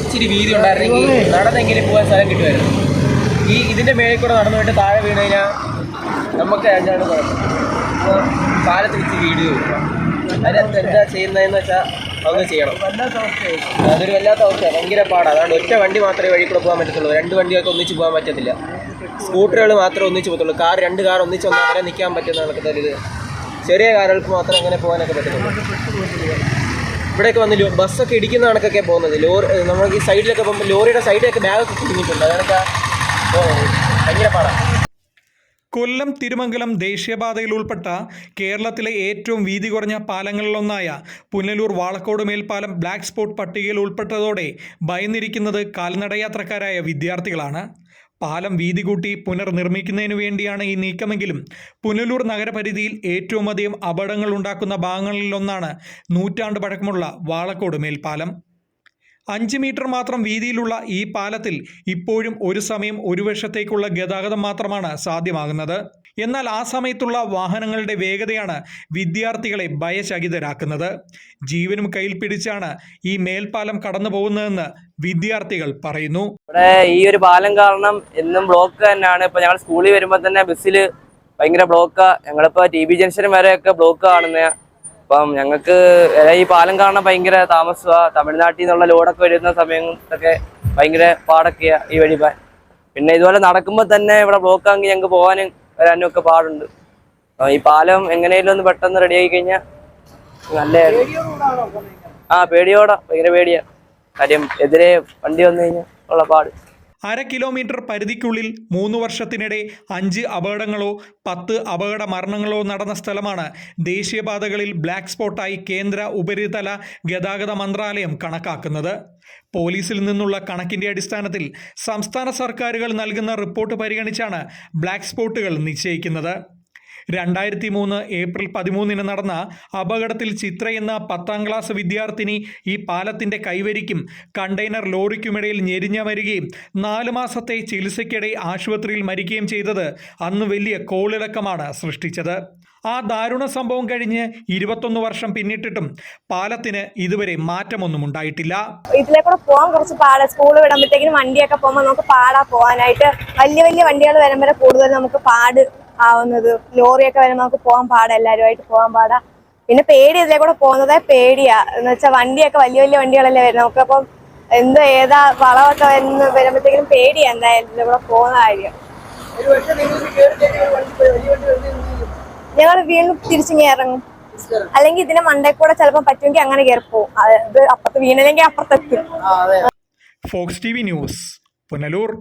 ഇച്ചിരി വീതി ഉണ്ടായിരുന്നെങ്കിൽ നടന്നെങ്കിലും പോകാൻ സ്ഥലം കിട്ടുമായിരുന്നു. ഇതിൻ്റെ മേളിൽ കൂടെ നടന്നു പോയിട്ട് താഴെ വീണ് കഴിഞ്ഞാൽ നമുക്ക് എന്താണ് കുഴപ്പം. അപ്പോൾ പാലത്തിൽ ഇച്ചിരി വീട് വരിക. അതിനകത്ത് എന്താ ചെയ്യുന്നതെന്ന് വെച്ചാൽ അതൊന്ന് ചെയ്യണം. അതൊരു വല്ലാത്ത അവസ്ഥയാണ്, ഭയങ്കര പാടാണ്. അതുകൊണ്ട് ഒറ്റ വണ്ടി മാത്രമേ വഴി കൂടെ പോകാൻ പറ്റത്തുള്ളൂ. 2 വണ്ടിയൊക്കെ ഒന്നിച്ച് പോകാൻ പറ്റത്തില്ല. സ്കൂട്ടറുകൾ മാത്രമേ ഒന്നിച്ച് പോകത്തുള്ളൂ. 2 കാർ ഒന്നിച്ച് ഒന്നും വരെ നിൽക്കാൻ പറ്റുന്ന കണക്കത്തൊരിത്. ചെറിയ കാറുകൾക്ക് മാത്രമേ അങ്ങനെ പോകാനൊക്കെ പറ്റത്തുള്ളൂ. ഇവിടെയൊക്കെ വന്ന് ബസ്സൊക്കെ ഇടിക്കുന്ന കണക്കൊക്കെ പോകുന്നത്. നമുക്ക് ഈ സൈഡിലൊക്കെ പോകുമ്പോൾ ലോറിയുടെ സൈഡിലൊക്കെ ബാഗൊക്കെ കുടുങ്ങിയിട്ടുണ്ട്. അതൊക്കെ ഭയങ്കര പാടാണ്. കൊല്ലം തിരുമംഗലം ദേശീയപാതയിൽ ഉൾപ്പെട്ട കേരളത്തിലെ ഏറ്റവും വീതി കുറഞ്ഞ പാലങ്ങളിലൊന്നായ പുനലൂർ വാളക്കോട് മേൽപ്പാലം ബ്ലാക്ക് സ്പോട്ട് പട്ടികയിൽ ഉൾപ്പെട്ടതോടെ ഭയന്നിരിക്കുന്നത് കാൽനടയാത്രക്കാരായ വിദ്യാർത്ഥികളാണ്. പാലം വീതി കൂട്ടി പുനർനിർമ്മിക്കുന്നതിനു വേണ്ടിയാണ് ഈ നീക്കമെങ്കിലും പുനലൂർ നഗരപരിധിയിൽ ഏറ്റവും അധികം അപകടങ്ങൾ ഉണ്ടാക്കുന്ന ഭാഗങ്ങളിലൊന്നാണ് നൂറ്റാണ്ട് പഴക്കമുള്ള വാളക്കോട് മേൽപ്പാലം. 5 മീറ്റർ മാത്രം വീതിയിലുള്ള ഈ പാലത്തിൽ ഇപ്പോഴും ഒരു സമയം ഒരു വശത്തേക്കുള്ള ഗതാഗതം മാത്രമാണ് സാധ്യമാകുന്നത്. എന്നാൽ ആ സമയത്തുള്ള വാഹനങ്ങളുടെ വേഗതയാണ് വിദ്യാർത്ഥികളെ ഭയചകിതരാക്കുന്നത്. ജീവനും കയ്യിൽ പിടിച്ചാണ് ഈ മേൽപ്പാലം കടന്നു പോകുന്നതെന്ന് വിദ്യാർത്ഥികൾ പറയുന്നു. ഇവിടെ ഈ ഒരു പാലം കാരണം എന്നും ബ്ലോക്ക് തന്നെയാണ്. ഇപ്പൊ ഞങ്ങൾ സ്കൂളിൽ വരുമ്പോൾ തന്നെ ബസ്സിൽ ഭയങ്കര ബ്ലോക്കാ. ഞങ്ങളിപ്പോ TB ജംഗ്ഷൻ വരെയൊക്കെ ബ്ലോക്ക് കാണുന്ന. അപ്പം ഞങ്ങൾക്ക് ഈ പാലം കാണാൻ ഭയങ്കര താമസമാണ്. തമിഴ്നാട്ടിൽ നിന്നുള്ള ലോഡൊക്കെ വരുന്ന സമയത്തൊക്കെ ഭയങ്കര പാടൊക്കെയാണ് ഈ വഴി. പിന്നെ ഇതുപോലെ നടക്കുമ്പോൾ തന്നെ ഇവിടെ ബ്ലോക്ക് ആണെങ്കിൽ ഞങ്ങൾക്ക് പോകാനും വരാനും ഒക്കെ പാടുണ്ട്. ഈ പാലം എങ്ങനെയും ഒന്ന് പെട്ടെന്ന് റെഡി ആയി കഴിഞ്ഞാൽ നല്ലതായിരുന്നു. പേടിയോടെ ഭയങ്കര പേടിയാ. കാര്യം എതിരെ വണ്ടി വന്നു കഴിഞ്ഞാൽ ഉള്ള പാട്. 1/2 കിലോമീറ്റർ പരിധിക്കുള്ളിൽ 3 വർഷത്തിനിടെ 5 അപകടങ്ങളോ 10 അപകട മരണങ്ങളോ നടന്ന സ്ഥലമാണ് ദേശീയപാതകളിൽ ബ്ലാക്ക് സ്പോട്ടായി കേന്ദ്ര ഉപരിതല ഗതാഗത മന്ത്രാലയം കണക്കാക്കുന്നത്. പോലീസിൽ നിന്നുള്ള കണക്കിൻ്റെ അടിസ്ഥാനത്തിൽ സംസ്ഥാന സർക്കാരുകൾ നൽകുന്ന റിപ്പോർട്ട് പരിഗണിച്ചാണ് ബ്ലാക്ക് സ്പോട്ടുകൾ നിശ്ചയിക്കുന്നത്. 2003 ഏപ്രിൽ 13 നടന്ന അപകടത്തിൽ ചിത്ര എന്ന 10ാം ക്ലാസ് വിദ്യാർത്ഥിനി ഈ പാലത്തിൻ്റെ കൈവരിക്കും കണ്ടെയ്നർ ലോറിക്കുമിടയിൽ ഞെരിഞ്ഞ മരികയും 4 മാസത്തെ ചികിത്സയ്ക്കിടെ ആശുപത്രിയിൽ മരിക്കുകയും ചെയ്തത് അന്ന് വലിയ കോളിളക്കമാണ് സൃഷ്ടിച്ചത്. ആ ദാരുണ സംഭവം കഴിഞ്ഞ് 21 വർഷം പിന്നിട്ടിട്ടും പാലത്തിന് ഇതുവരെ മാറ്റമൊന്നും ഉണ്ടായിട്ടില്ല. ഇതിലേക്കൂടെ പോകാൻ കുറച്ച് പാടാ. സ്കൂൾ വിടുമ്പോഴത്തേക്കിനും വണ്ടിയൊക്കെ പോകുമ്പോൾ നമുക്ക് പാടാ പോകാനായിട്ട്. വലിയ വലിയ വണ്ടികൾ വരുമ്പോൾ കൂടുതൽ നമുക്ക് പാട് ആവുന്നത്. ലോറിയൊക്കെ വരുമ്പോൾ നമുക്ക് പോകാൻ പാടാ, എല്ലാവരുമായിട്ട് പോകാൻ പാടാ. പിന്നെ പേടി, ഇതിലെ കൂടെ പോകുന്നതേ പേടിയാ. എന്ന് വെച്ചാൽ വണ്ടിയൊക്കെ വലിയ വലിയ വണ്ടികളല്ലേ വരുന്നത്. നമുക്കപ്പം ഏതാ വളമൊക്കെ വരുമ്പോഴത്തേക്കും പേടിയാ എന്തായാലും ഇതിലെ കൂടെ പോകുന്ന കാര്യം. ഞങ്ങൾ വീണ്ടും തിരിച്ചിങ്ങി ഇറങ്ങും. അല്ലെങ്കിൽ ഇതിന്റെ മണ്ടയിൽ കൂടെ ചിലപ്പോൾ പറ്റുമെങ്കിൽ അങ്ങനെ കയറി പോകും. അത് അപ്പുറത്ത് വീണില്ലെങ്കിൽ അപ്പുറത്തെത്തും. Fox TV news, Punalur.